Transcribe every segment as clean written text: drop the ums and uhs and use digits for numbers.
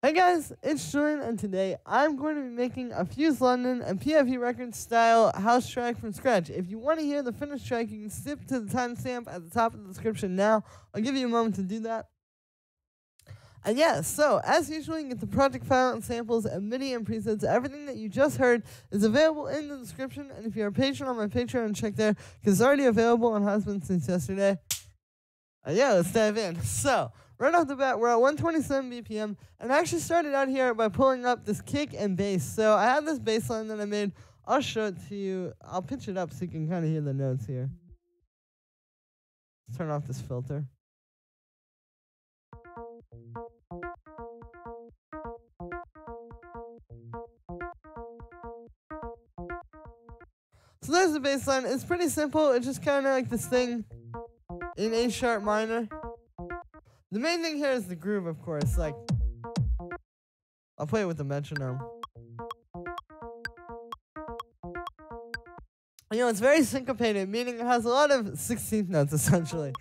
Hey guys, it's Jordan, and today I'm going to be making a Fuse London and PIV record style house track from scratch. If you want to hear the finished track, you can skip to the timestamp at the top of the description now. I'll give you a moment to do that. And yeah, so as usual, you get the project file and samples and MIDI and presets. Everything that you just heard is available in the description, and if you're a patron on my Patreon, check there because it's already available and has been since yesterday. Yeah, let's dive in. So, right off the bat, we're at 127 BPM, and I actually started out here by pulling up this kick and bass. So, I have this bass line that I made. I'll show it to you. I'll pitch it up so you can kind of hear the notes here. Let's turn off this filter. So, there's the bass line. It's pretty simple. It's just kind of like this thing in A sharp minor. The main thing here is the groove, of course. Like, I'll play it with the metronome. You know, it's very syncopated, meaning it has a lot of 16th notes, essentially.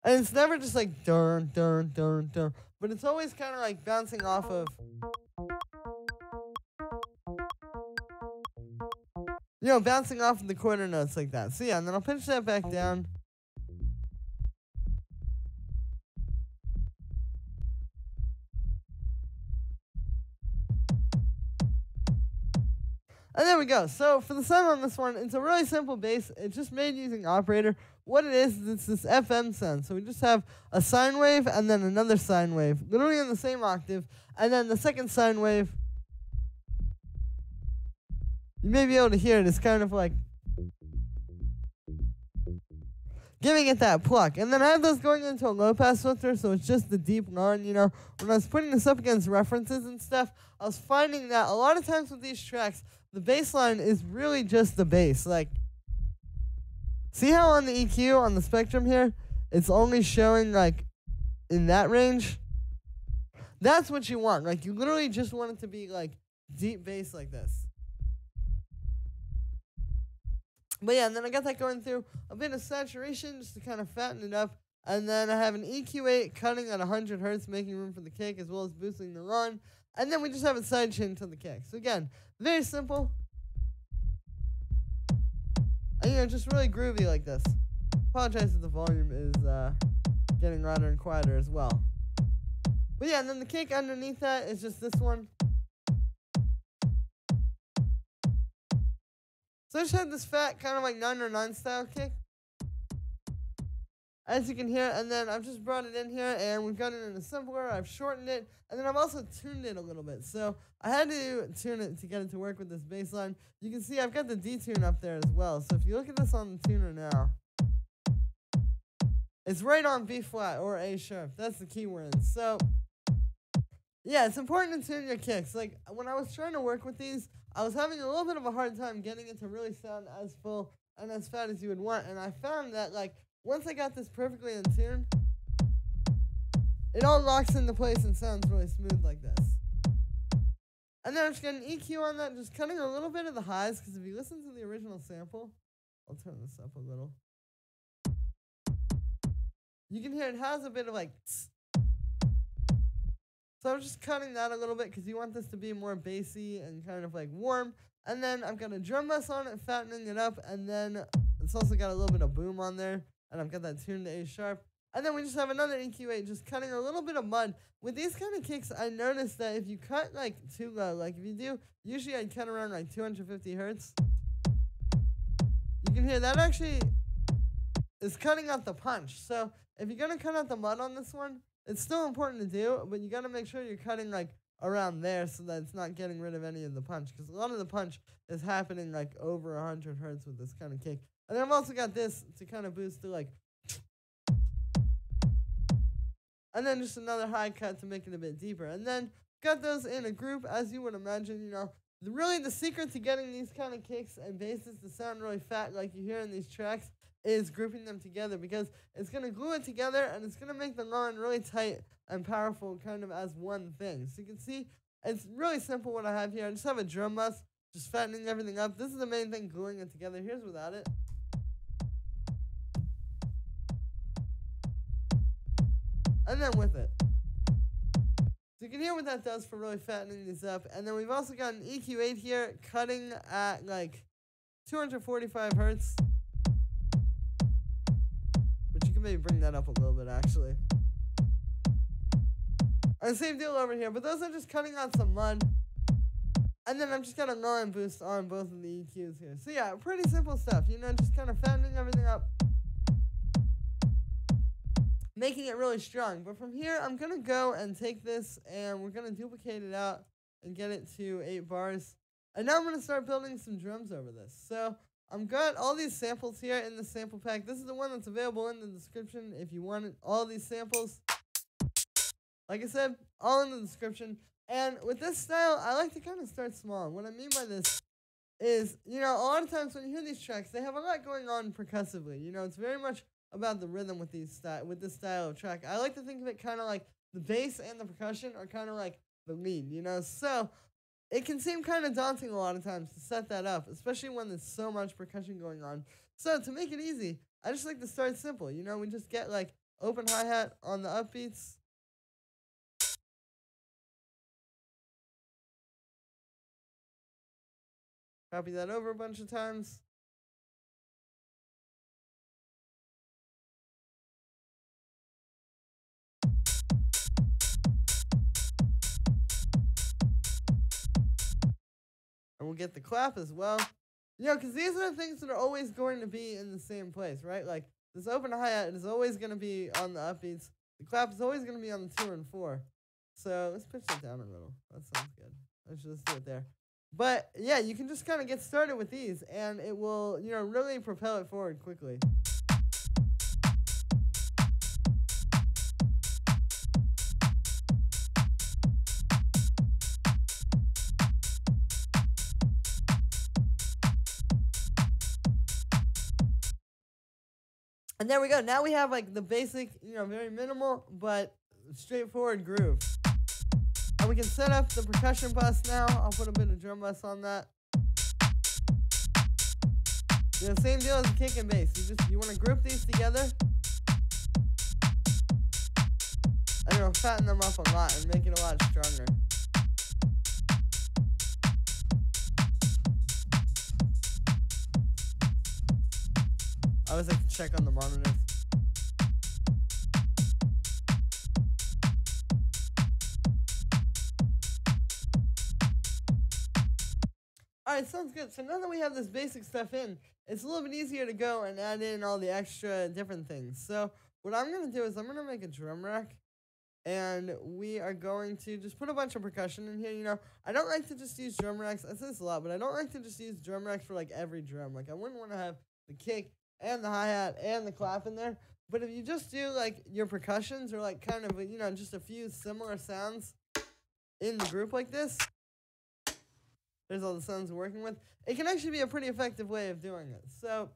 And it's never just like dun, dun, dun, dun. But it's always kind of like bouncing off of, bouncing off of the quarter notes like that. So yeah, and then I'll pitch that back down. And there we go. So for the sound on this one, it's a really simple bass. It's just made using operator. What it is it's this FM sound. So we just have a sine wave and then another sine wave, literally in the same octave. And then the second sine wave, you may be able to hear it. It's kind of like giving it that pluck. And then I have those going into a low pass filter, so it's just the deep line. You know, when I was putting this up against references and stuff, I was finding that a lot of times with these tracks, the bass line is really just the bass. Like, see how on the EQ on the spectrum here, it's only showing like in that range? That's what you want. Like, you literally just want it to be like deep bass like this. But yeah, and then I got that going through a bit of saturation just to kind of fatten it up. And then I have an EQ8 cutting at 100 hertz, making room for the kick as well as boosting the run. And then we just have it sidechained to the kick. So again, very simple. And just really groovy like this. Apologize if the volume is getting louder and quieter as well. But yeah, and then the kick underneath that is just this one. So I just had this fat kind of like 909 style kick, as you can hear, and then I've just brought it in here and we've got it in a simpler. I've shortened it, and then I've also tuned it a little bit. So I had to tune it to get it to work with this bass line. You can see I've got the detune up there as well. So if you look at this on the tuner now, it's right on B flat or A sharp. That's the key we're in. So yeah, it's important to tune your kicks. Like, when I was trying to work with these, I was having a little bit of a hard time getting it to really sound as full and as fat as you would want. And I found that, like, once I got this perfectly in tune, it all locks into place and sounds really smooth like this. And then I'm just getting EQ on that, just cutting a little bit of the highs, because if you listen to the original sample, I'll turn this up a little. You can hear it has a bit of like tss. So I'm just cutting that a little bit because you want this to be more bassy and kind of like warm. And then I've got a drum bass on it, fattening it up. And then it's also got a little bit of boom on there. And I've got that tuned to A sharp. And then we just have another EQ8 just cutting a little bit of mud. With these kind of kicks, I noticed that if you cut like too low, like if you do, usually I'd cut around like 250 hertz. You can hear that actually is cutting out the punch. So if you're going to cut out the mud on this one, it's still important to do, but you got to make sure you're cutting like around there so that it's not getting rid of any of the punch, because a lot of the punch is happening like over 100 hertz with this kind of kick. And then I've also got this to kind of boost to like, and then just another high cut to make it a bit deeper. And then got those in a group, as you would imagine. You know, really the secret to getting these kind of kicks and basses to sound really fat like you hear in these tracks is grouping them together, because it's going to glue it together and it's going to make the line really tight and powerful kind of as one thing. So you can see it's really simple what I have here. I just have a drum bus, just fattening everything up. This is the main thing, gluing it together. Here's without it. and then with it. So you can hear what that does for really fattening these up. And then we've also got an EQ8 here, cutting at like 245 hertz. But you can maybe bring that up a little bit, actually. And same deal over here, but those are just cutting out some mud. And then I'm just got a low end boost on both of the EQs here. So yeah, pretty simple stuff, you know, just kind of fattening everything up, making it really strong. But from here, I'm going to go and take this and we're going to duplicate it out and get it to 8 bars. And now I'm going to start building some drums over this. So I've got all these samples here in the sample pack. This is the one that's available in the description if you want all these samples. Like I said, all in the description. And with this style, I like to kind of start small. And what I mean by this is, you know, a lot of times when you hear these tracks, they have a lot going on percussively. You know, it's very much about the rhythm with this style of track. I like to think of it kind of like the bass and the percussion are kind of like the lead, you know. So it can seem kind of daunting a lot of times to set that up, especially when there's so much percussion going on. So to make it easy, I just like to start simple. You know, we just get like open hi-hat on the upbeats. Copy that over a bunch of times. And we'll get the clap as well. You know, because these are the things that are always going to be in the same place, right? Like, this open hi-hat is always going to be on the upbeats. The clap is always going to be on the 2 and 4. So let's pitch it down a little. That sounds good. Let's just do it there. But, yeah, you can just kind of get started with these, and it will, you know, really propel it forward quickly. And there we go. Now we have, like, the basic, you know, very minimal, but straightforward groove. And we can set up the percussion bus now. I'll put a bit of drum bus on that. You know, same deal as the kick and bass. You want to group these together. And it'll fatten them up a lot and make it a lot stronger. I always like to check on the monitors. Alright, sounds good. So now that we have this basic stuff in, it's a little bit easier to go and add in all the extra different things. So what I'm going to do is I'm going to make a drum rack. And we are going to just put a bunch of percussion in here. You know, I don't like to just use drum racks. I say this a lot, but I don't like to just use drum racks for like every drum. Like I wouldn't want to have the kick and the hi-hat and the clap in there. But if you just do like your percussions or like kind of, you know, just a few similar sounds in the group like this, there's all the sounds we're working with, it can actually be a pretty effective way of doing it. So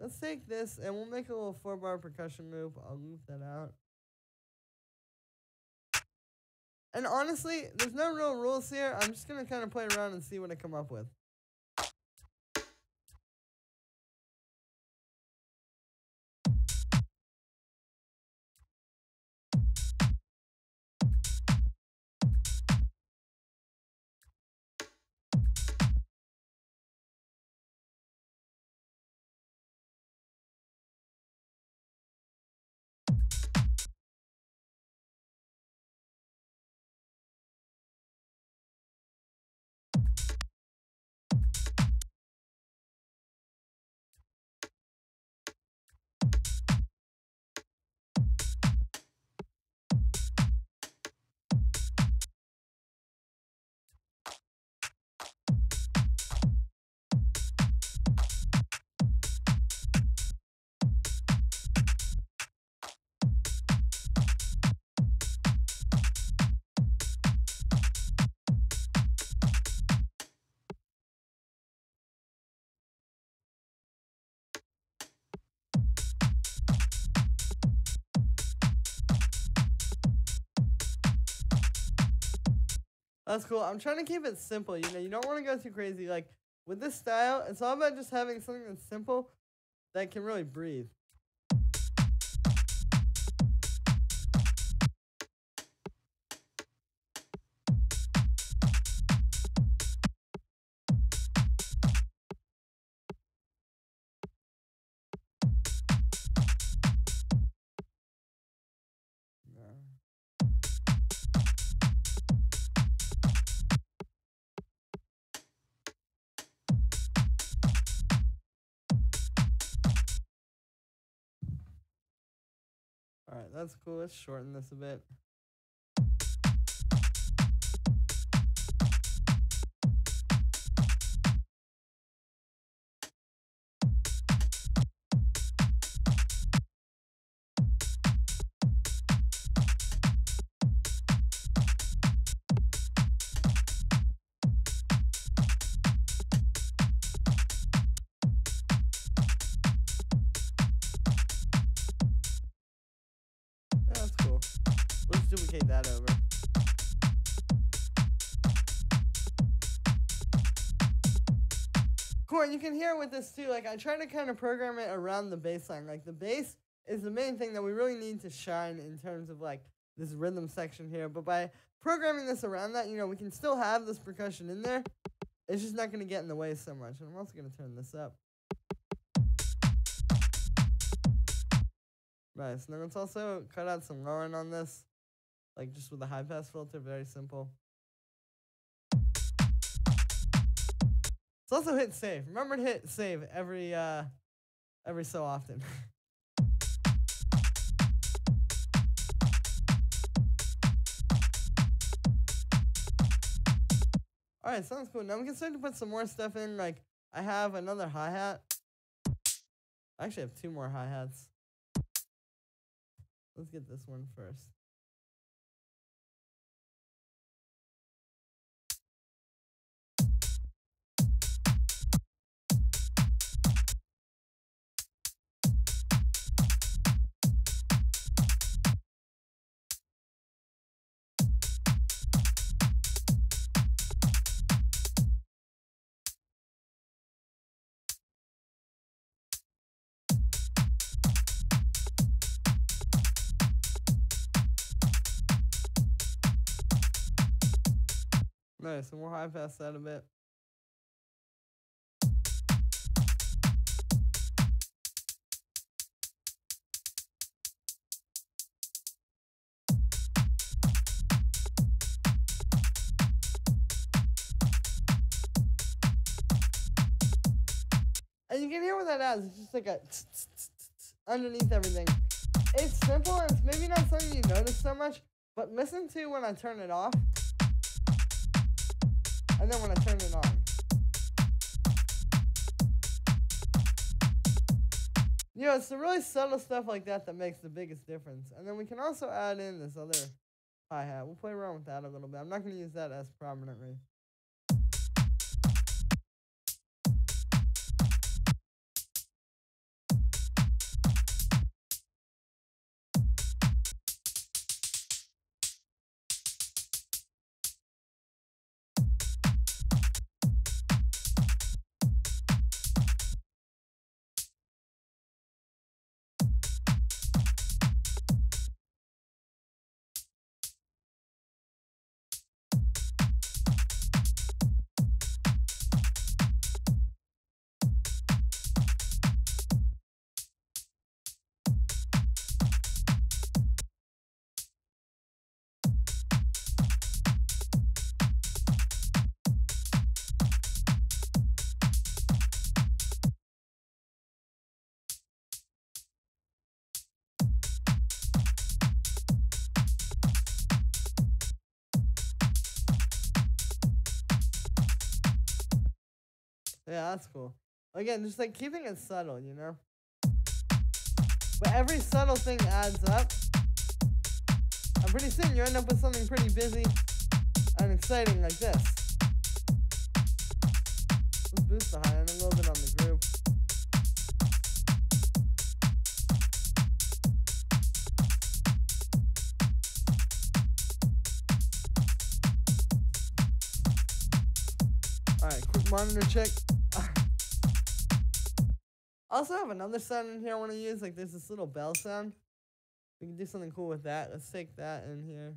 let's take this and we'll make a little 4-bar percussion loop. I'll loop that out. And honestly, there's no real rules here. I'm just going to kind of play around and see what I come up with. That's cool. I'm trying to keep it simple. You know, you don't want to go too crazy. Like, with this style, it's all about just having something that's simple that can really breathe. that's cool. Let's shorten this a bit. That's cool. Let's duplicate that over. Cool, and you can hear with this too, like I try to kind of program it around the bass line. Like the bass is the main thing that we really need to shine in terms of like this rhythm section here. But by programming this around that, you know, we can still have this percussion in there. It's just not going to get in the way so much. And I'm also going to turn this up. Right, so then let's also cut out some low end on this. Like just with a high pass filter, very simple. Let's also hit save. Remember to hit save every so often. Alright, sounds cool. Now we can start to put some more stuff in. Like I have another hi-hat. I actually have 2 more hi-hats. Let's get this one first. Nice, and we'll high pass that a bit. And you can hear what that adds. It's just like a underneath everything. It's simple and it's maybe not something you notice so much, but listen to when I turn it off. And then when I turn it on. You know, it's the really subtle stuff like that that makes the biggest difference. And then we can also add in this other hi-hat. We'll play around with that a little bit. I'm not going to use that as prominently. Yeah, that's cool. Again, just like keeping it subtle, you know? But every subtle thing adds up. And pretty soon you end up with something pretty busy and exciting like this. Let's boost the high end a little bit on the groove. Alright, quick monitor check. I also have another sound in here I want to use. Like there's this little bell sound. We can do something cool with that. Let's take that in here.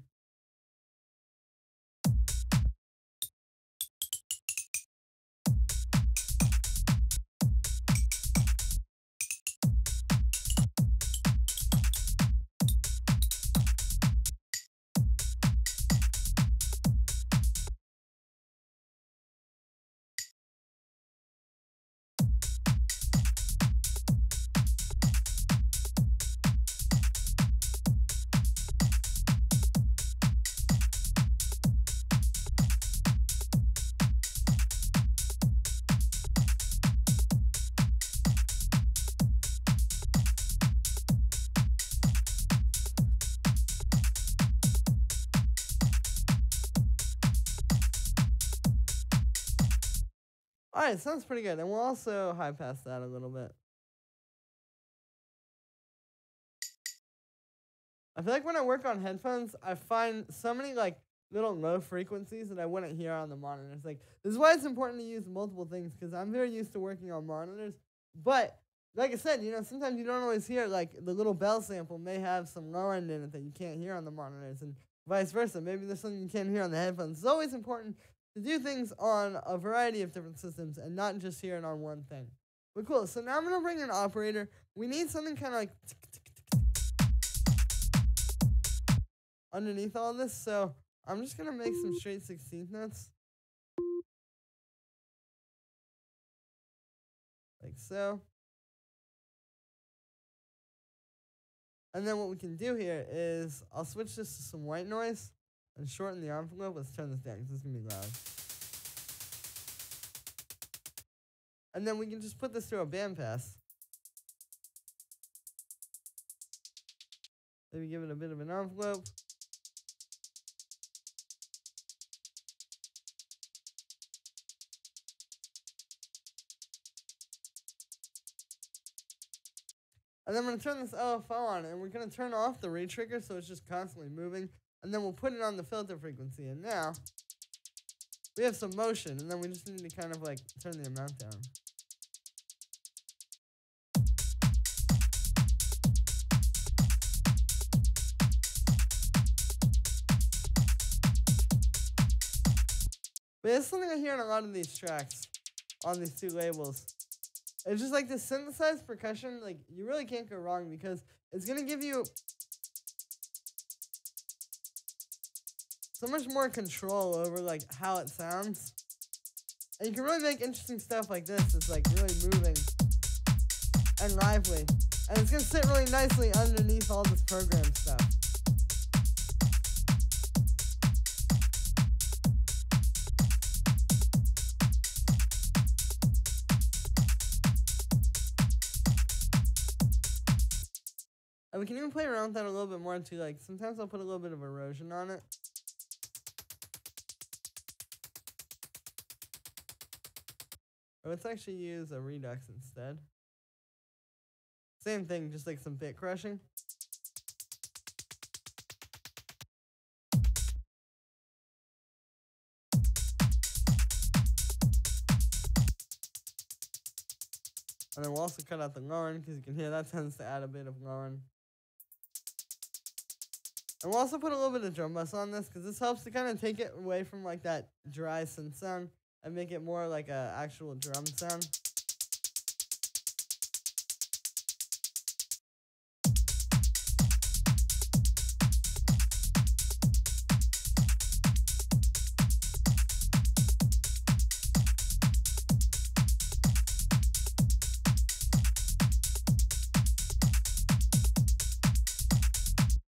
Alright, sounds pretty good. And we'll also high pass that a little bit. I feel like when I work on headphones, I find so many like little low frequencies that I wouldn't hear on the monitors. Like, this is why it's important to use multiple things, because I'm very used to working on monitors. But like I said, sometimes you don't always hear, like, the little bell sample may have some low end in it that you can't hear on the monitors, and vice versa. Maybe there's something you can't hear on the headphones. It's always important to do things on a variety of different systems and not just hear it on one thing. But cool, so now I'm going to bring an operator. We need something kind of like underneath all this, so I'm just going to make some straight 16th notes. Like so. And then what we can do here is I'll switch this to some white noise and shorten the envelope. Let's turn this down because this is going to be loud. And then we can just put this through a bandpass. Maybe give it a bit of an envelope. And then I'm going to turn this LFO on, and we're going to turn off the retrigger so it's just constantly moving. And then we'll put it on the filter frequency. And now, we have some motion, and then we just need to kind of like turn the amount down. But it's something I hear in a lot of these tracks on these two labels. It's just like the synthesized percussion, like, you really can't go wrong because it's going to give you so much more control over, like, how it sounds. And you can really make interesting stuff like this. It's, like, really moving and lively. And it's going to sit really nicely underneath all this program stuff. And we can even play around with that a little bit more too. Like, sometimes I'll put a little bit of erosion on it. Or let's actually use a redux instead. Same thing, just like some bit crushing. And then we'll also cut out the low end because you can hear that tends to add a bit of low end. And we'll also put a little bit of drum bus on this because this helps to kind of take it away from like that dry synth sound and make it more like a actual drum sound.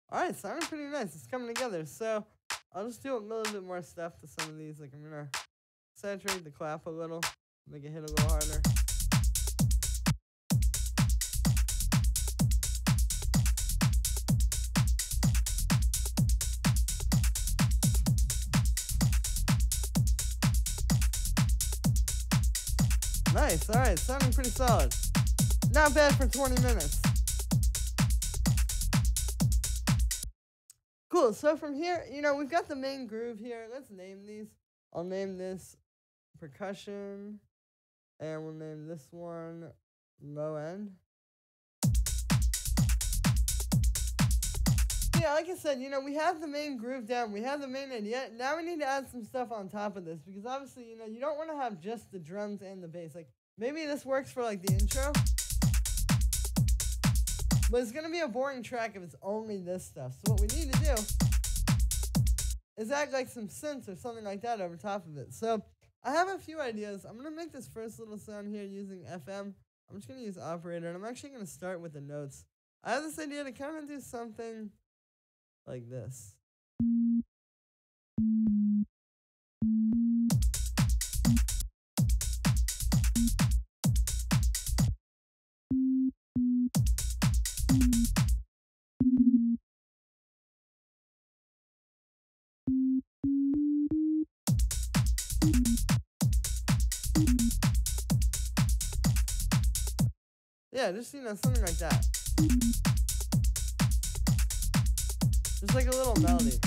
Alright, sounding pretty nice. It's coming together. So I'll just do a little bit more stuff to some of these. Like, I'm gonna saturate the clap a little, make it hit a little harder. Nice. Alright, sounding pretty solid. Not bad for 20 minutes. Cool, so from here, we've got the main groove here. Let's name these. I'll name this percussion, and we'll name this one low end. Yeah, like I said, we have the main groove down. We have the main idea. Now we need to add some stuff on top of this because obviously, you don't want to have just the drums and the bass. Like, maybe this works for, like, the intro. But it's going to be a boring track if it's only this stuff. So what we need to do is add like some synths or something like that over top of it. So I have a few ideas. I'm going to make this first little sound here using FM. I'm just going to use operator, and I'm actually going to start with the notes. I have this idea to kind of do something like this. Yeah, just, something like that. Just like a little melody.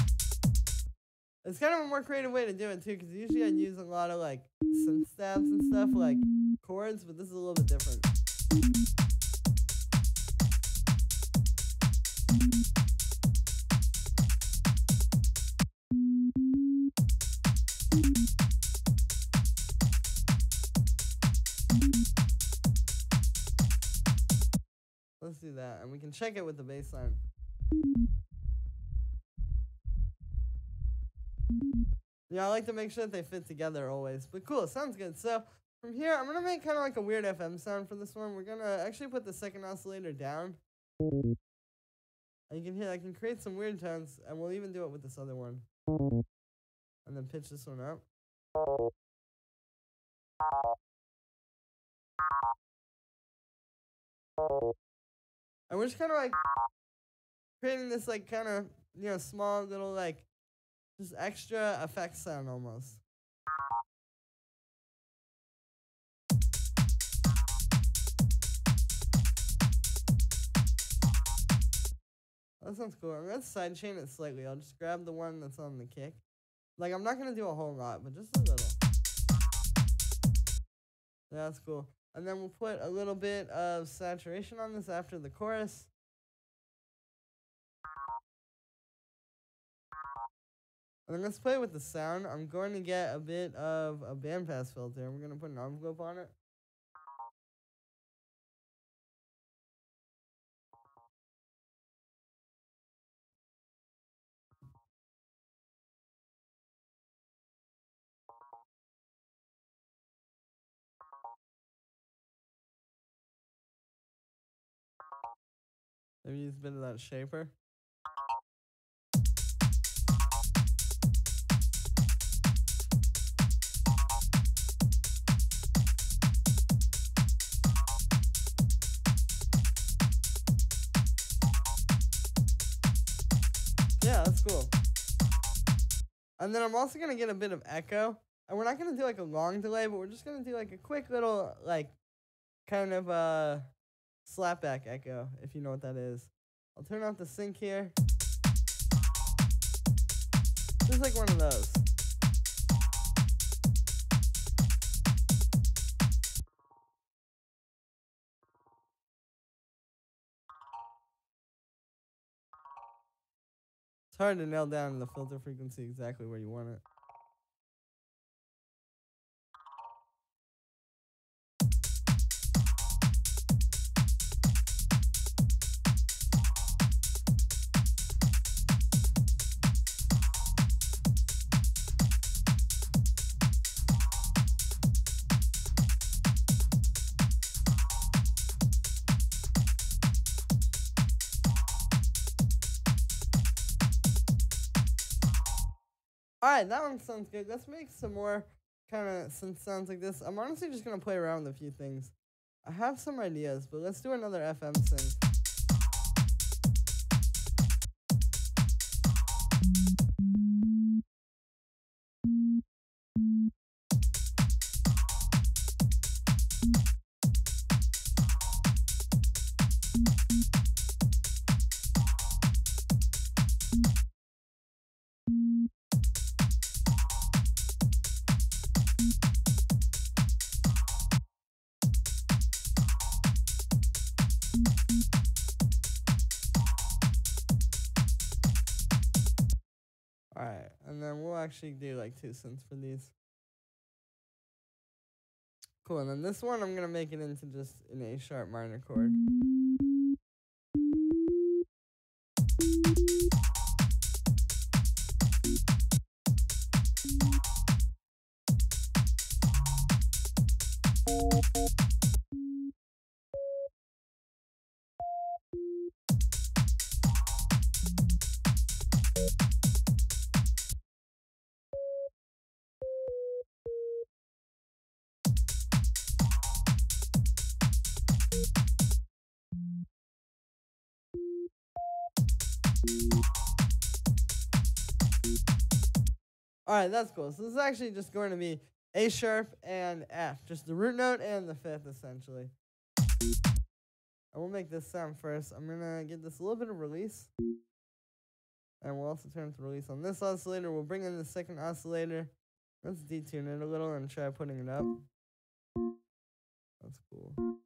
It's kind of a more creative way to do it, too, because usually I'd use a lot of, like, synth stabs and stuff, like chords, but this is a little bit different. Let's do that, and we can check it with the bass line. Yeah, I like to make sure that they fit together always. But cool, sounds good. So from here, I'm going to make kind of like a weird FM sound for this one. We're going to actually put the second oscillator down. And you can hear I can create some weird tones, and we'll even do it with this other one. And then pitch this one up. And we're just kind of like creating this like kind of, small little like just extra effect sound almost. That sounds cool. I'm going to sidechain it slightly. I'll just grab the one that's on the kick. Like, I'm not going to do a whole lot, but just a little. Yeah, that's cool. And then we'll put a little bit of saturation on this after the chorus. And then let's play with the sound. I'm going to get a bit of a bandpass filter, and we're going to put an envelope on it. Maybe use a bit of that shaper. Yeah, that's cool. And then I'm also going to get a bit of echo. And we're not going to do like a long delay, but we're just going to do like a quick little like kind of slapback echo, if you know what that is. I'll turn off the sync here. Just like one of those. It's hard to nail down the filter frequency exactly where you want it. Alright, that one sounds good. Let's make some more kind of synth sounds like this. I'm honestly just going to play around with a few things. I have some ideas, but let's do another FM synth. Alright, and then we'll actually do like 2 synths for these. Cool, and then this one I'm going to make it into just an A sharp minor chord. Alright, that's cool. So this is actually just going to be A sharp and F, just the root note and the fifth essentially. I will make this sound first. I'm gonna give this a little bit of release. And we'll also turn the release on this oscillator. We'll bring in the second oscillator. Let's detune it a little and try putting it up. That's cool. And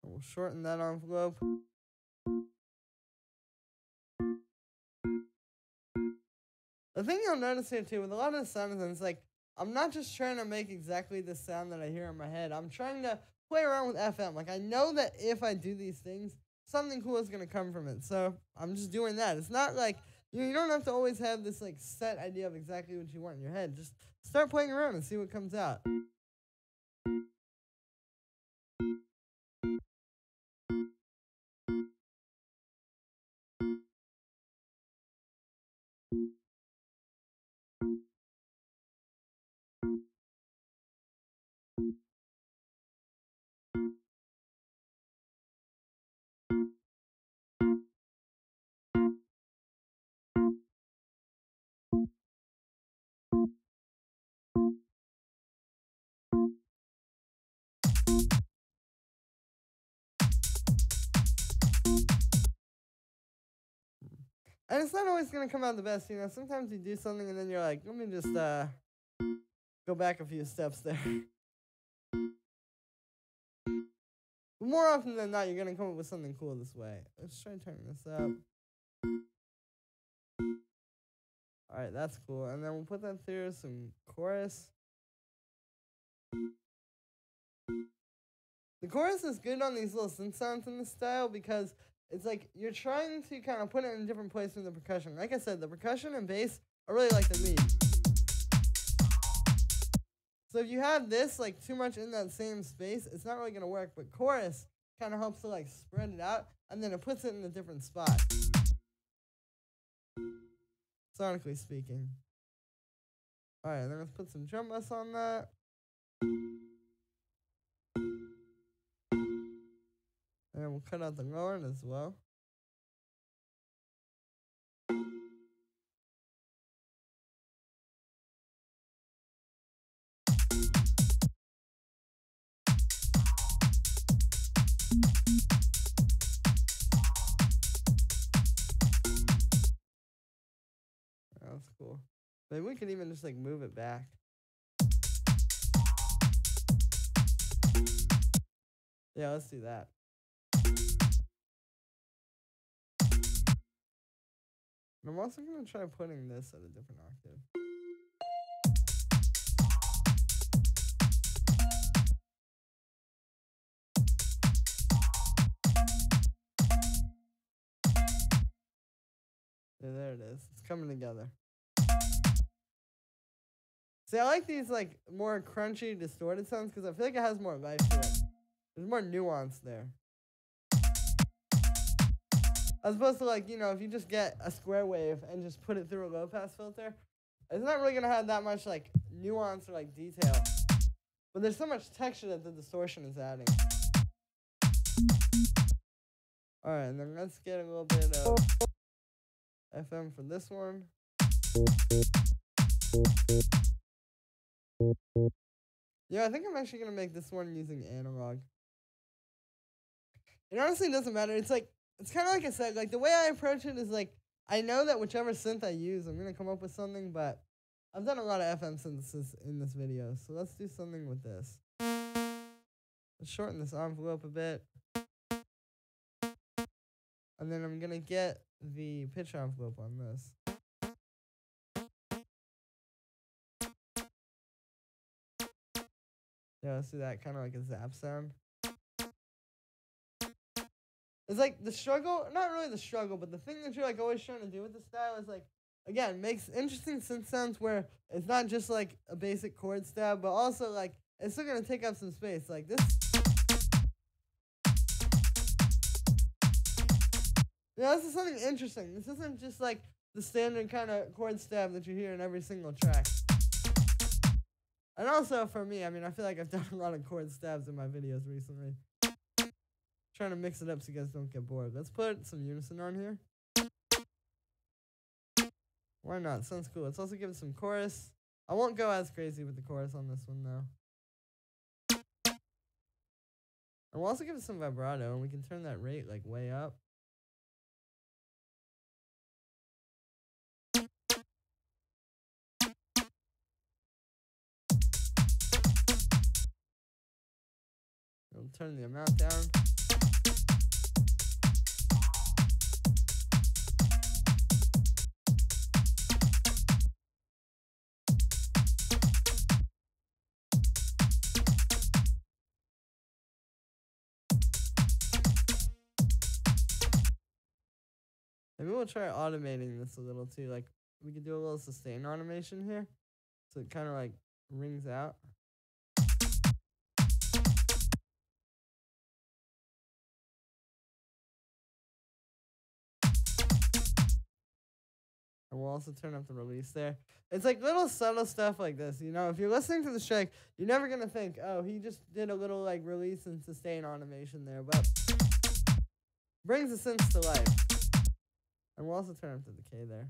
we'll shorten that envelope. The thing you'll notice here too, with a lot of the sounds, it's like, I'm not just trying to make exactly the sound that I hear in my head. I'm trying to play around with FM. Like, I know that if I do these things, something cool is going to come from it. So I'm just doing that. It's not like, you don't have to always have this like set idea of exactly what you want in your head. Just start playing around and see what comes out. And it's not always going to come out the best, you know. Sometimes you do something and then you're like, let me just go back a few steps there. But more often than not, you're going to come up with something cool this way. Let's try turning this up. Alright, that's cool. And then we'll put that through some chorus. The chorus is good on these little synth sounds in this style because it's like you're trying to kind of put it in a different place from the percussion. Like I said, the percussion and bass are really like the lead. So if you have this like too much in that same space, it's not really going to work. But chorus kind of helps to like spread it out, and then it puts it in a different spot. Sonically speaking. Alright, then let's put some drum bass on that. And we'll cut out the low end as well. That's cool. Maybe we could even just like move it back. Yeah, let's do that. And I'm also going to try putting this at a different octave. Yeah, there it is. It's coming together. See, I like these like more crunchy, distorted sounds because I feel like it has more life to it. There's more nuance there. As opposed to like, you know, if you just get a square wave and just put it through a low pass filter, it's not really gonna have that much like nuance or like detail. But there's so much texture that the distortion is adding. Alright, and then let's get a little bit of FM for this one. Yeah, I think I'm actually gonna make this one using analog. It honestly doesn't matter. It's like, it's kind of like I said, like the way I approach it is like, I know that whichever synth I use, I'm going to come up with something, but I've done a lot of FM synthesis in this video, so let's do something with this. Let's shorten this envelope a bit. And then I'm going to get the pitch envelope on this. Yeah, let's do that, kind of like a zap sound. It's like the struggle, not really the struggle, but the thing that you're like always trying to do with the style is like, again, makes interesting synth sounds where it's not just like a basic chord stab, but also like it's still gonna take up some space. Like this. Yeah, this is something interesting. This isn't just like the standard kind of chord stab that you hear in every single track. And also for me, I mean, I feel like I've done a lot of chord stabs in my videos recently. Trying to mix it up so you guys don't get bored. Let's put some unison on here. Why not? Sounds cool. Let's also give it some chorus. I won't go as crazy with the chorus on this one though. And we'll also give it some vibrato, and we can turn that rate like way up. We'll turn the amount down. Maybe we'll try automating this a little too. Like, we could do a little sustain automation here. So it kind of like rings out. And we'll also turn up the release there. It's like little subtle stuff like this. You know, if you're listening to the strike, you're never going to think, oh, he just did a little like release and sustain automation there. But brings the synths to life. And we'll also turn up the decay there.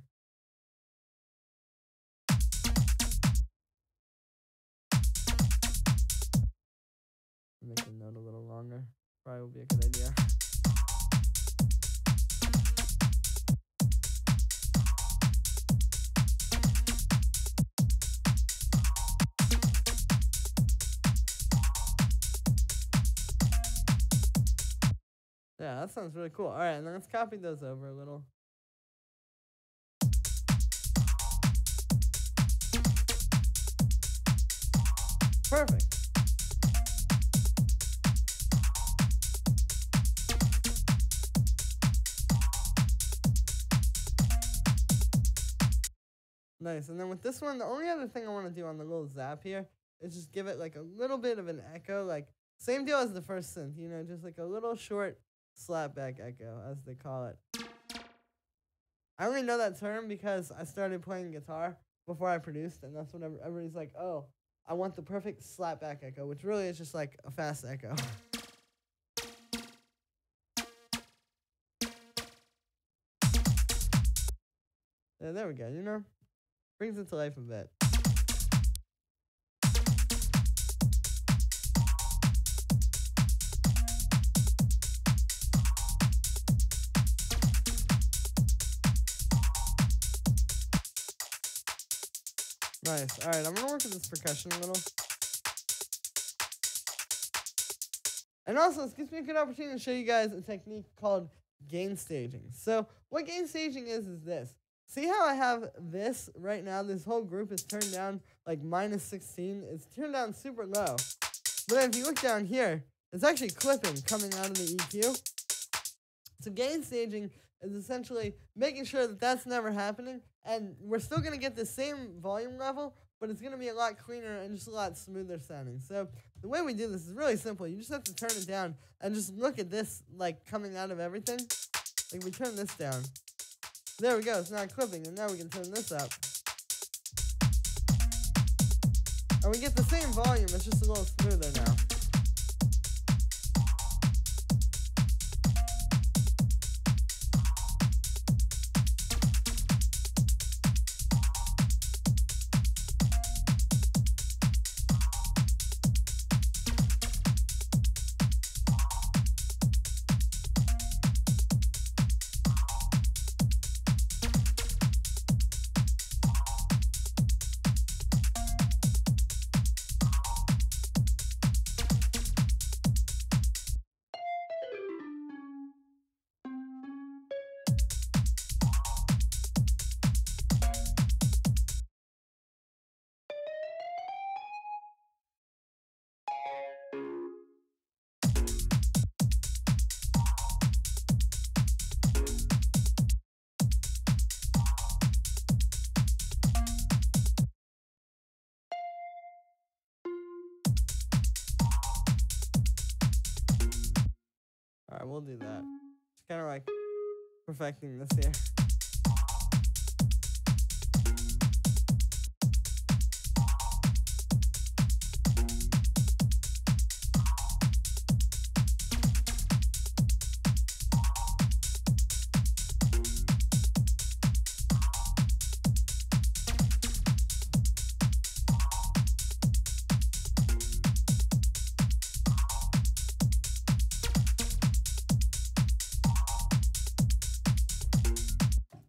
Make the note a little longer. Probably will be a good idea. Yeah, that sounds really cool. All right, and then let's copy those over a little. Perfect. Nice. And then with this one, the only other thing I want to do on the little zap here is just give it like a little bit of an echo, like same deal as the first synth, you know, just like a little short slapback echo, as they call it. I only know that term because I started playing guitar before I produced, and that's when everybody's like, oh, I want the perfect slapback echo, which really is just like a fast echo. Yeah, there we go, you know? Brings it to life a bit. Nice. All right, I'm going to work with this percussion a little. And also, this gives me a good opportunity to show you guys a technique called gain staging. So what gain staging is this. See how I have this right now? This whole group is turned down like -16. It's turned down super low. But then if you look down here, it's actually clipping coming out of the EQ. So gain staging is essentially making sure that that's never happening. And we're still going to get the same volume level, but it's going to be a lot cleaner and just a lot smoother sounding. So the way we do this is really simple. You just have to turn it down and just look at this like coming out of everything. Like we turn this down. There we go, it's not clipping, and now we can turn this up. And we get the same volume, it's just a little smoother now. Alright, we'll do that. Just kind of like perfecting this here.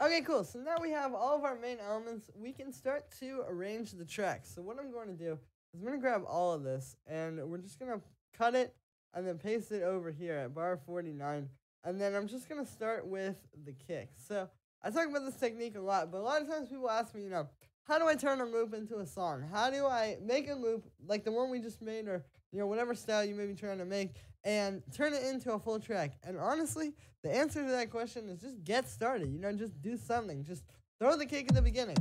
Okay, cool. So now we have all of our main elements. We can start to arrange the tracks. So what I'm going to do is I'm going to grab all of this, and we're just going to cut it and then paste it over here at bar 49. And then I'm just going to start with the kick. So I talk about this technique a lot, but a lot of times people ask me, how do I turn a loop into a song? How do I make a loop like the one we just made, or whatever style you may be trying to make, and turn it into a full track? And honestly, the answer to that question is just get started. Just do something. Just throw the kick at the beginning.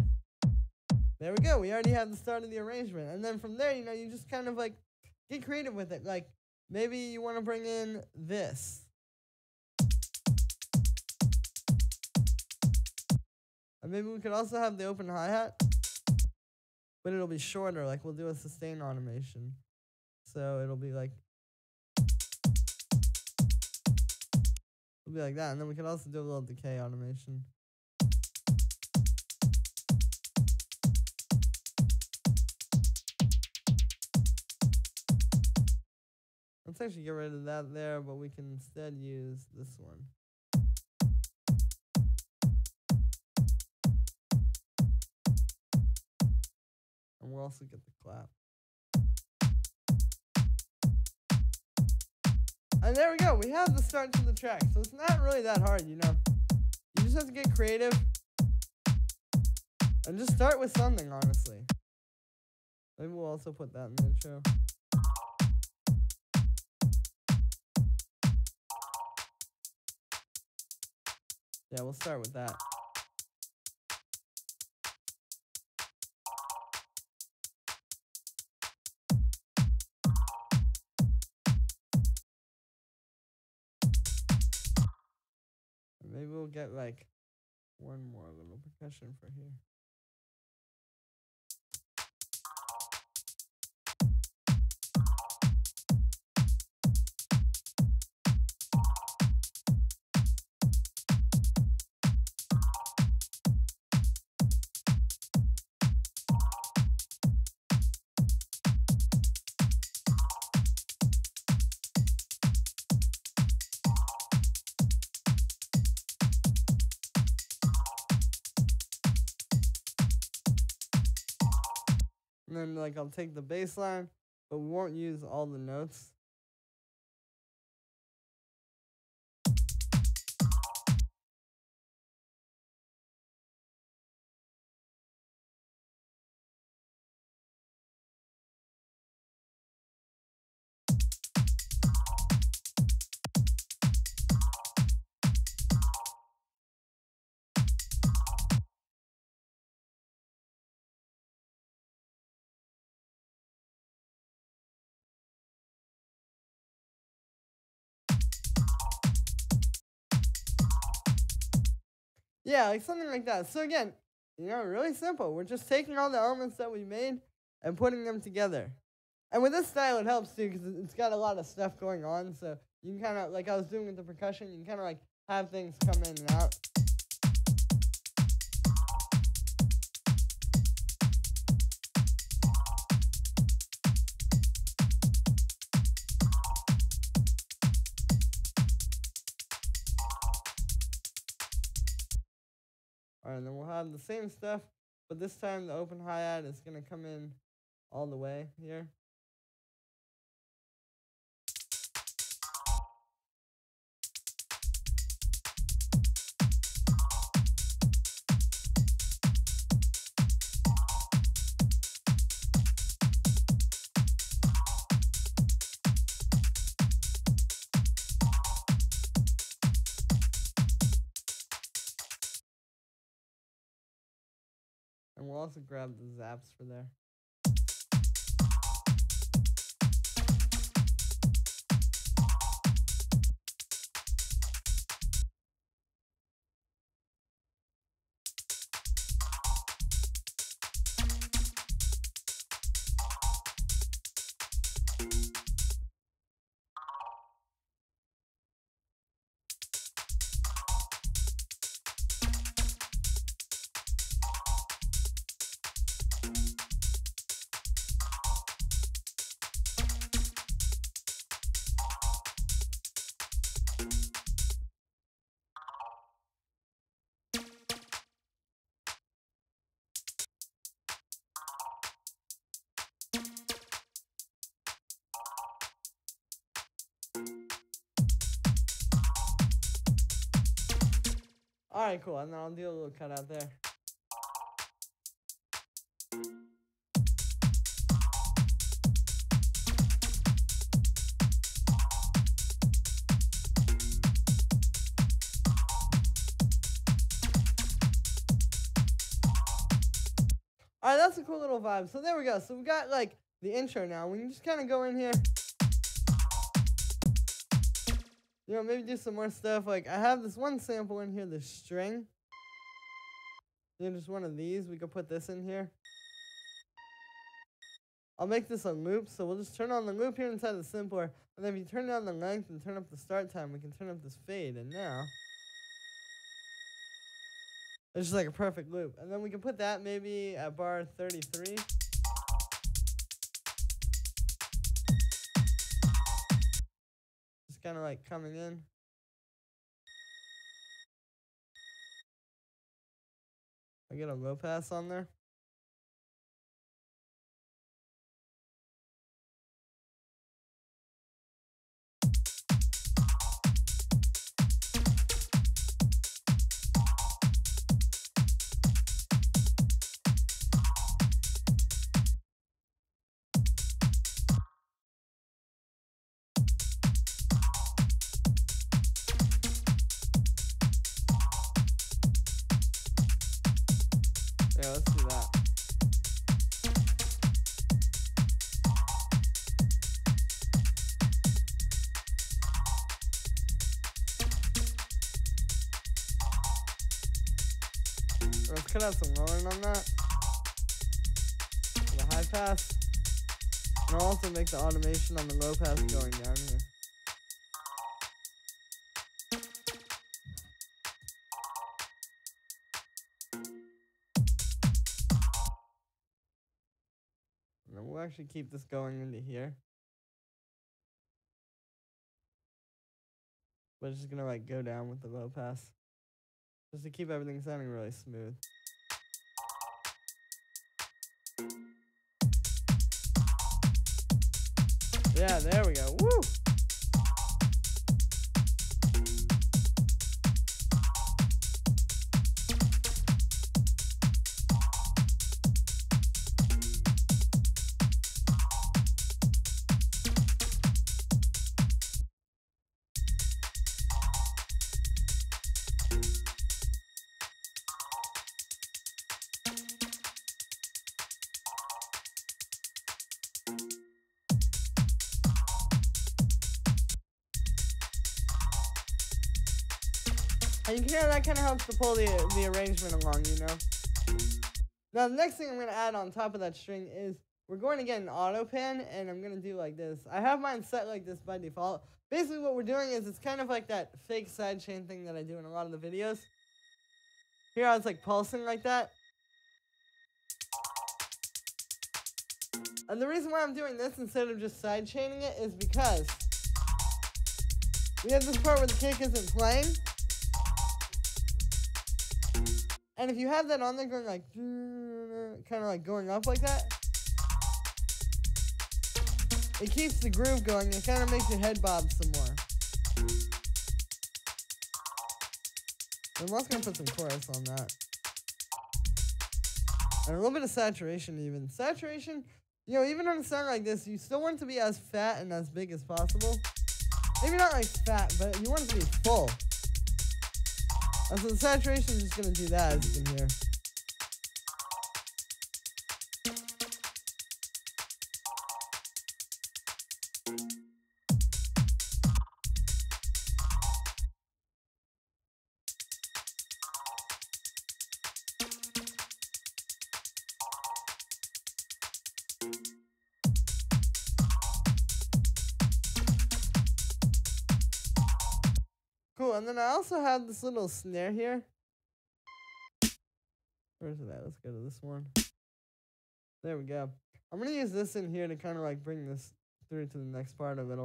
There we go. We already have the start of the arrangement. And then from there, you just kind of like get creative with it. Like maybe you want to bring in this. And maybe we could also have the open hi-hat, but it'll be shorter. Like we'll do a sustain automation. So it'll be like that, and then we can also do a little decay automation. Let's actually get rid of that there, but we can instead use this one. And we'll also get the clap. And there we go. We have the start to the track. So it's not really that hard, You just have to get creative. And just start with something, honestly. Maybe we'll also put that in the intro. Yeah, we'll start with that. Maybe we'll get like one more little percussion for here. And then I'll take the bass line, but we won't use all the notes. Yeah, like something like that. So again, really simple. We're just taking all the elements that we made and putting them together. And with this style, it helps too because it's got a lot of stuff going on. So you can kind of, like I was doing with the percussion, you can kind of like have things come in and out. Alright, then we'll have the same stuff, but this time the open hi-hat is going to come in all the way here. And we'll also grab the zaps for there. Alright, cool. And then I'll do a little cutout there. Alright, that's a cool little vibe. So there we go. So we got like the intro now. We can just kind of go in here. You know, maybe do some more stuff. Like, I have this one sample in here, this string. You know, just one of these. We could put this in here. I'll make this a loop, so we'll just turn on the loop here inside the simpler. And then if you turn down the length and turn up the start time, we can turn up this fade. And now, it's just like a perfect loop. And then we can put that maybe at bar 33. Kind of like coming in. I get a low pass on there. Yeah, let's do that. Let's cut out some lowering on that. For the high pass. And I'll also make the automation on the low pass going down here. And then we'll actually keep this going into here. But it's just gonna like go down with the low pass. Just to keep everything sounding really smooth. Yeah, there we go. Woo! And you can hear that kind of helps to pull the arrangement along, you know? Now, the next thing I'm going to add on top of that string is we're going to get an auto pan, and I'm going to do like this. I have mine set like this by default. Basically, what we're doing is it's kind of like that fake sidechain thing that I do in a lot of the videos. Here, I was like pulsing like that. And the reason why I'm doing this instead of just sidechaining it is because we have this part where the kick isn't playing. And if you have that on there going like, kind of like going up like that, it keeps the groove going. It kind of makes your head bob some more. I'm also going to put some chorus on that. And a little bit of saturation even. Saturation, you know, even on a song like this, you still want it to be as fat and as big as possible. Maybe not like fat, but you want it to be full. And so the saturation is just going to do that, as you can hear. Cool, and then I also have this little snare here. Where's it at? Let's go to this one. There we go. I'm going to use this in here to kind of like bring this through to the next part of it.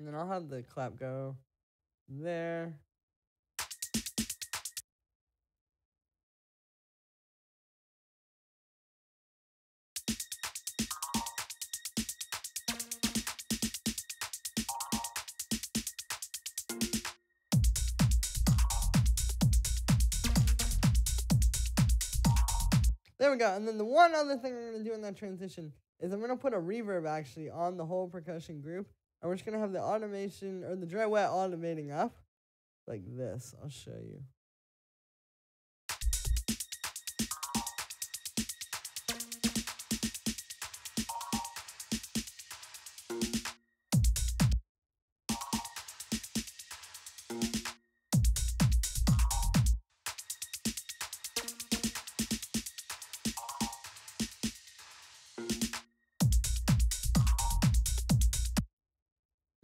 And then I'll have the clap go there. There we go. And then the one other thing I'm going to do in that transition is I'm going to put a reverb actually on the whole percussion group. And we're just going to have the automation or the dry wet automating up like this. I'll show you.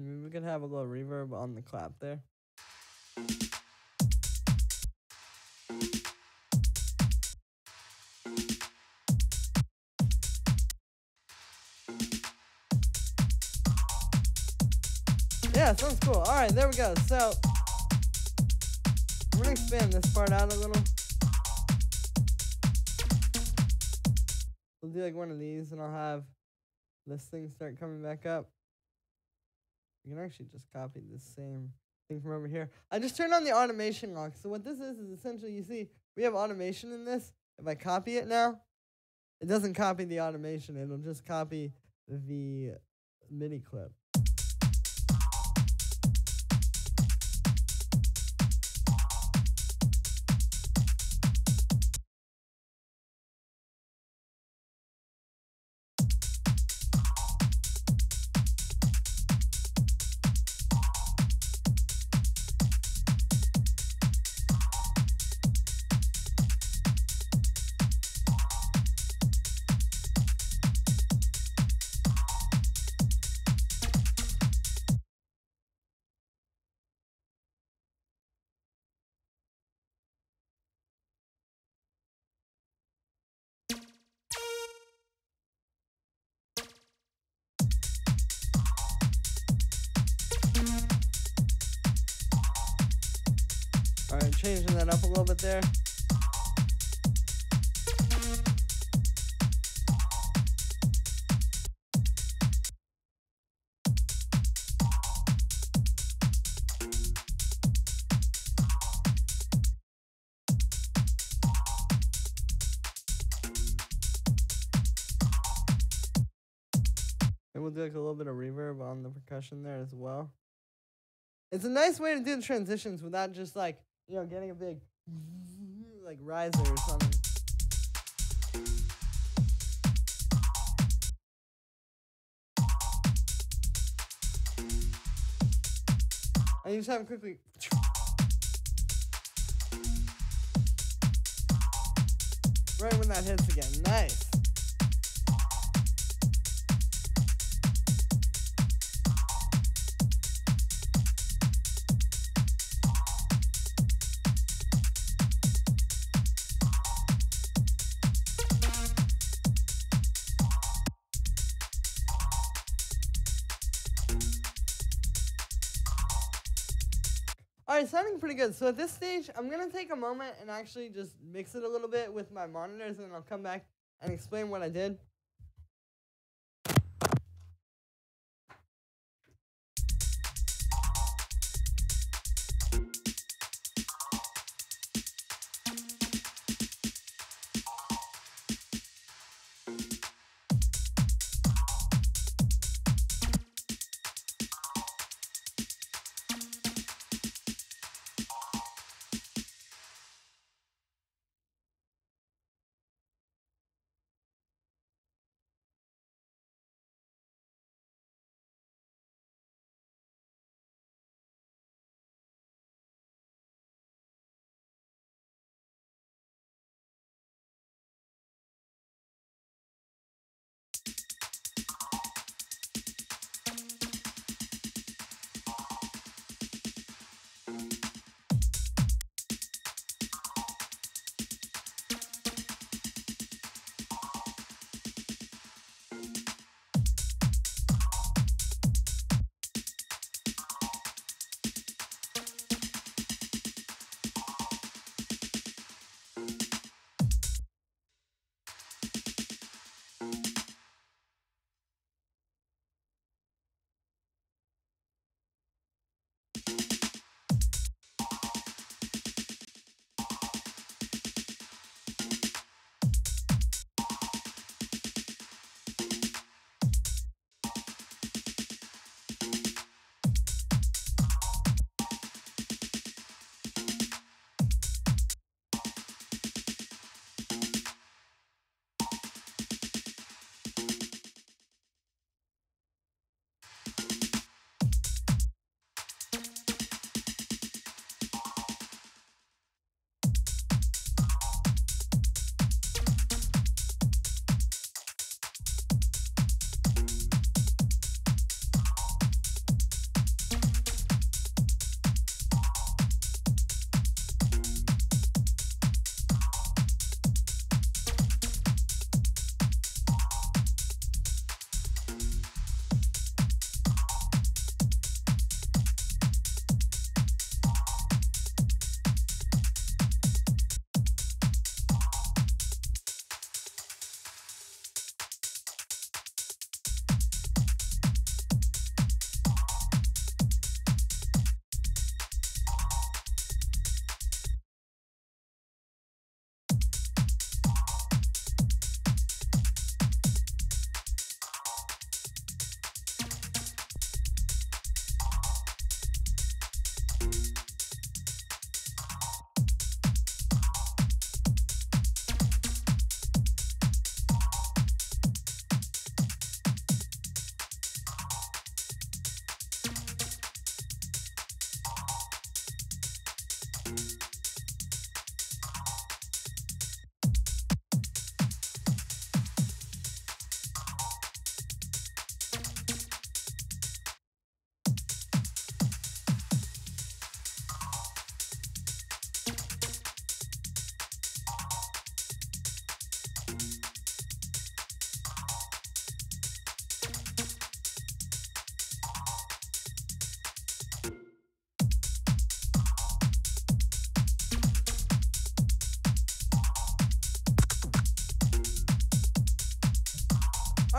We could have a little reverb on the clap there. Yeah, sounds cool. Alright, there we go. So, I'm going to expand this part out a little. We'll do like one of these, and I'll have this thing start coming back up. You can actually just copy the same thing from over here. I just turned on the automation lock. So what this is essentially, you see, we have automation in this. If I copy it now, it doesn't copy the automation. It'll just copy the MIDI clip. Alright, changing that up a little bit there. And we'll do like a little bit of reverb on the percussion there as well. It's a nice way to do the transitions without just like, you know, getting a big like riser or something. And you just have it quickly. Right when that hits again. Nice. Alright, sounding pretty good. So at this stage, I'm going to take a moment and actually just mix it a little bit with my monitors, and then I'll come back and explain what I did.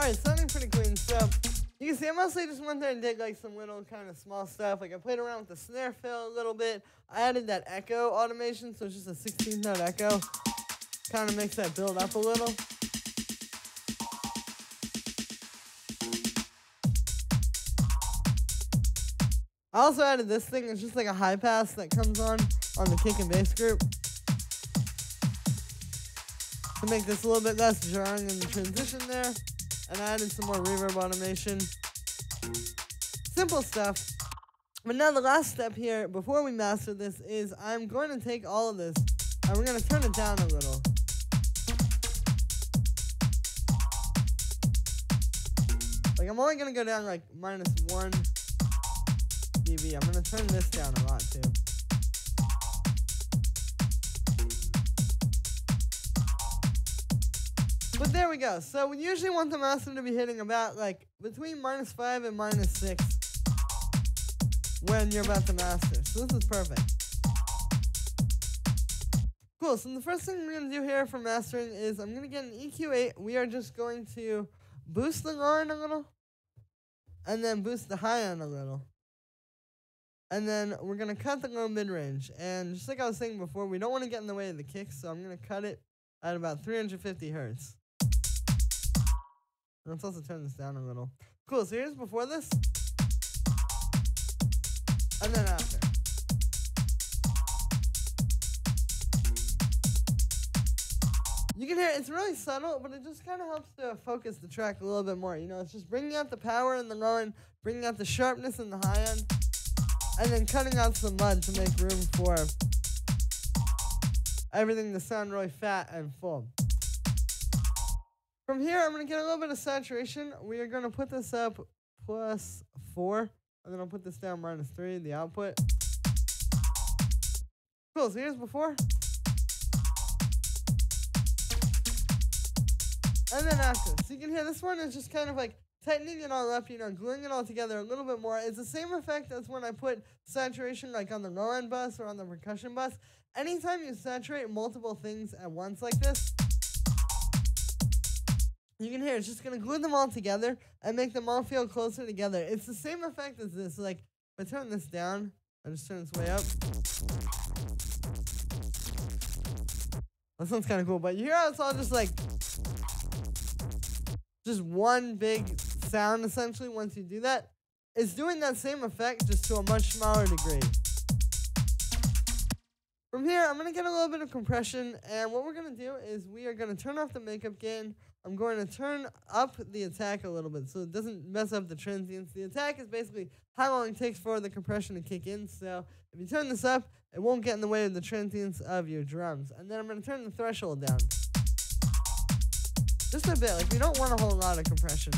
Alright, sounding pretty clean. So, you can see I mostly just went there and did like some little kind of small stuff. Like I played around with the snare fill a little bit. I added that echo automation, so it's just a 16th note echo. Kind of makes that build up a little. I also added this thing. It's just like a high pass that comes on the kick and bass group to make this a little bit less jarring in the transition there. And I added some more reverb automation. Simple stuff. But now the last step here, before we master this, is I'm going to take all of this and we're going to turn it down a little. Like I'm only going to go down like -1 dB. I'm going to turn this down a lot too. But there we go. So we usually want the master to be hitting about like between -5 and -6 when you're about to master. So this is perfect. Cool. So the first thing we're going to do here for mastering is I'm going to get an EQ8. We are just going to boost the low end a little and then boost the high end a little. And then we're going to cut the low mid-range. And just like I was saying before, we don't want to get in the way of the kicks, so I'm going to cut it at about 350 hertz. Let's also turn this down a little. Cool, so here's before this. And then after. You can hear it's really subtle, but it just kind of helps to focus the track a little bit more. You know, it's just bringing out the power in the low end, bringing out the sharpness in the high end, and then cutting out some mud to make room for everything to sound really fat and full. From here, I'm going to get a little bit of saturation. We are going to put this up +4, and then I'll put this down -3, the output. Cool, so here's before. And then after. So you can hear this one is just kind of like tightening it all up, you know, gluing it all together a little bit more. It's the same effect as when I put saturation like on the low end bus or on the percussion bus. Anytime you saturate multiple things at once like this, you can hear it's just going to glue them all together and make them all feel closer together. It's the same effect as this. Like, if I turn this down, I just turn this way up. That sounds kind of cool, but you hear how it's all just like, just one big sound essentially once you do that. It's doing that same effect just to a much smaller degree. From here, I'm going to get a little bit of compression, and what we're going to do is we are going to turn off the makeup gain. I'm going to turn up the attack a little bit so it doesn't mess up the transients. The attack is basically how long it takes for the compression to kick in, so if you turn this up, it won't get in the way of the transients of your drums. And then I'm going to turn the threshold down. Just a bit, like we don't want a whole lot of compression.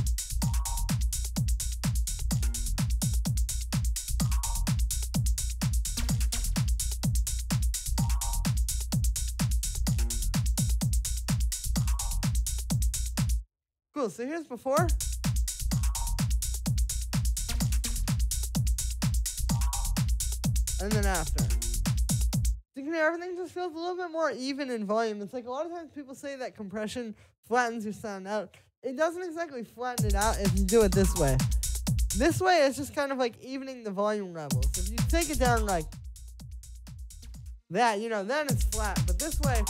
Cool, so here's before. And then after. So you can hear everything just feels a little bit more even in volume. It's like a lot of times people say that compression flattens your sound out. It doesn't exactly flatten it out if you do it this way. This way it's just kind of like evening the volume levels. If you take it down like that, you know, then it's flat. But this way,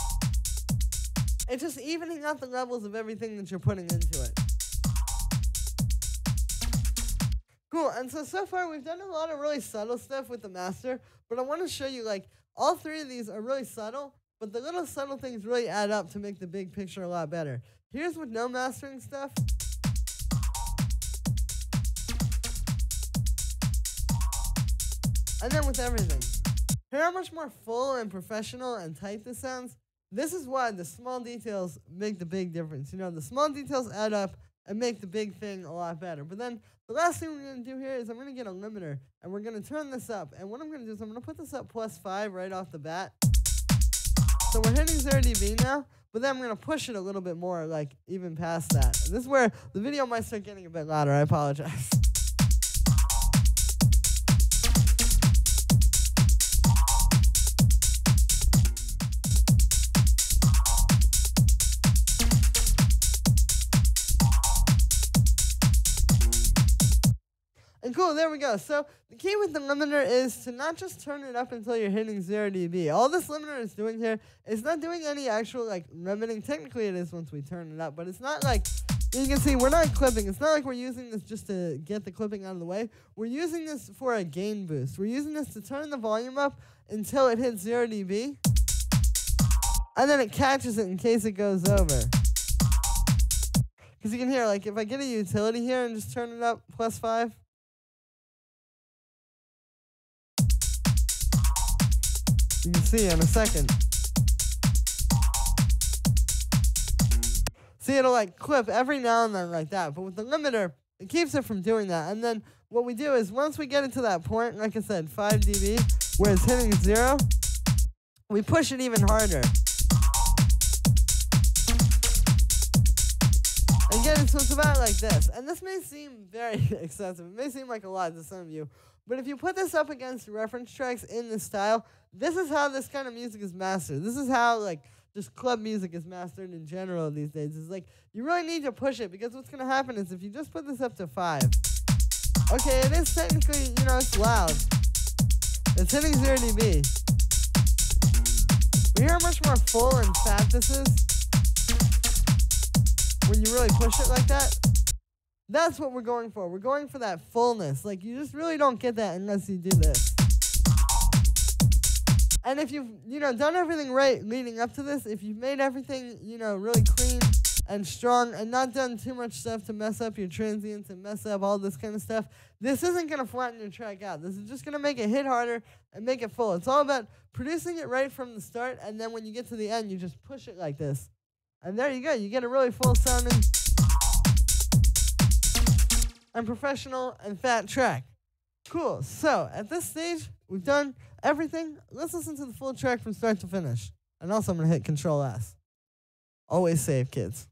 it's just evening out the levels of everything that you're putting into it. Cool, and so far we've done a lot of really subtle stuff with the master, but I want to show you, like, all three of these are really subtle, but the little subtle things really add up to make the big picture a lot better. Here's with no mastering stuff. And then with everything. Hear how much more full and professional and tight this sounds? This is why the small details make the big difference. You know, the small details add up and make the big thing a lot better. But then the last thing we're going to do here is I'm going to get a limiter, and we're going to turn this up. And what I'm going to do is I'm going to put this up +5 right off the bat. So we're hitting 0 dB now, but then I'm going to push it a little bit more, like even past that. And this is where the video might start getting a bit louder. I apologize. And cool, there we go. So the key with the limiter is to not just turn it up until you're hitting 0 dB. All this limiter is doing here is not doing any actual like limiting. Technically it is once we turn it up, but it's not like, you can see we're not clipping. It's not like we're using this just to get the clipping out of the way. We're using this for a gain boost. We're using this to turn the volume up until it hits 0 dB. And then it catches it in case it goes over. Because you can hear, like, if I get a utility here and just turn it up +5. You can see in a second. See, it'll like clip every now and then like that. But with the limiter, it keeps it from doing that. And then what we do is once we get it to that point, like I said, 5 dB, where it's hitting 0, we push it even harder. And get it so it's about like this. And this may seem very excessive. It may seem like a lot to some of you. But if you put this up against reference tracks in this style, this is how this kind of music is mastered. This is how like just club music is mastered in general these days. It's like you really need to push it, because what's going to happen is if you just put this up to 5, okay, it is technically, you know, it's loud. It's hitting 0 dB. We hear how much more full and fat this is when you really push it like that. That's what we're going for. We're going for that fullness. Like, you just really don't get that unless you do this. And if you've, you know, done everything right leading up to this, if you've made everything, you know, really clean and strong and not done too much stuff to mess up your transients and mess up all this kind of stuff, this isn't going to flatten your track out. This is just going to make it hit harder and make it full. It's all about producing it right from the start, and then when you get to the end, you just push it like this. And there you go. You get a really full sounding and professional and fat track. Cool. So at this stage, we've done everything. Let's listen to the full track from start to finish. And also I'm going to hit Control S. Always save, kids.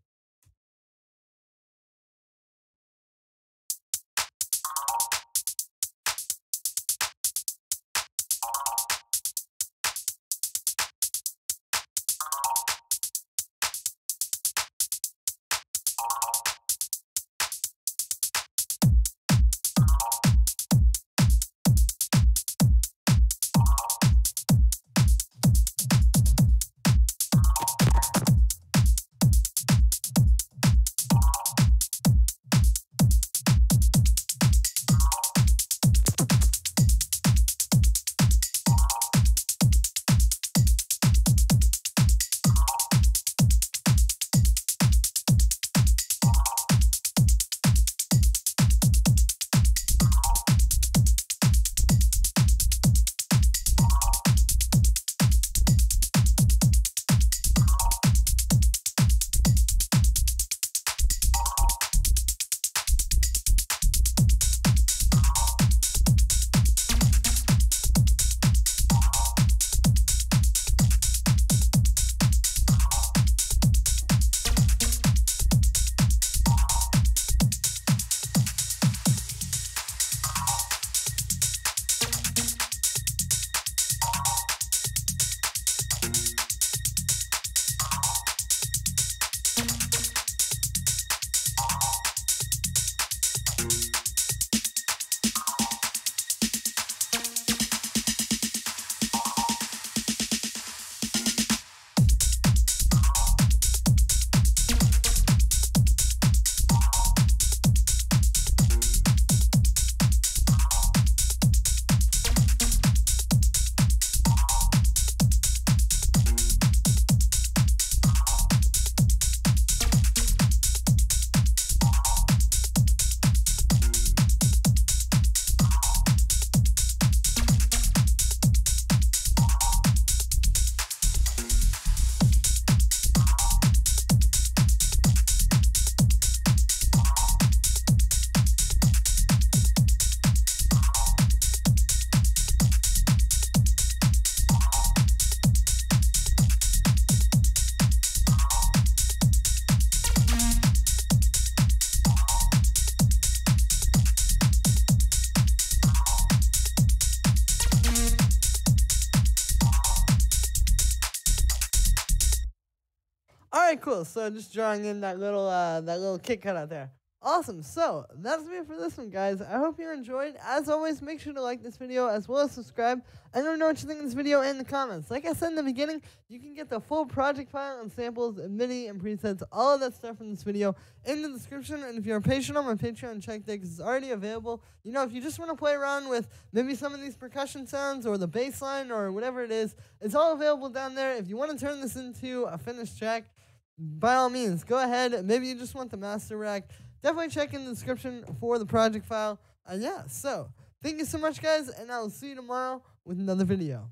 All right, cool. So just drawing in that little kick cut out there. Awesome. So that's it for this one, guys. I hope you enjoyed. As always, make sure to like this video as well as subscribe. And let me know what you think of this video in the comments. Like I said in the beginning, you can get the full project file and samples and MIDI and presets, all of that stuff from this video in the description. And if you're a patron on my Patreon, check that because it's already available. You know, if you just want to play around with maybe some of these percussion sounds or the bass line or whatever it is, it's all available down there. If you want to turn this into a finished track, by all means, go ahead. Maybe you just want the master rack. Definitely check in the description for the project file. Yeah, so thank you so much, guys, and I will see you tomorrow with another video.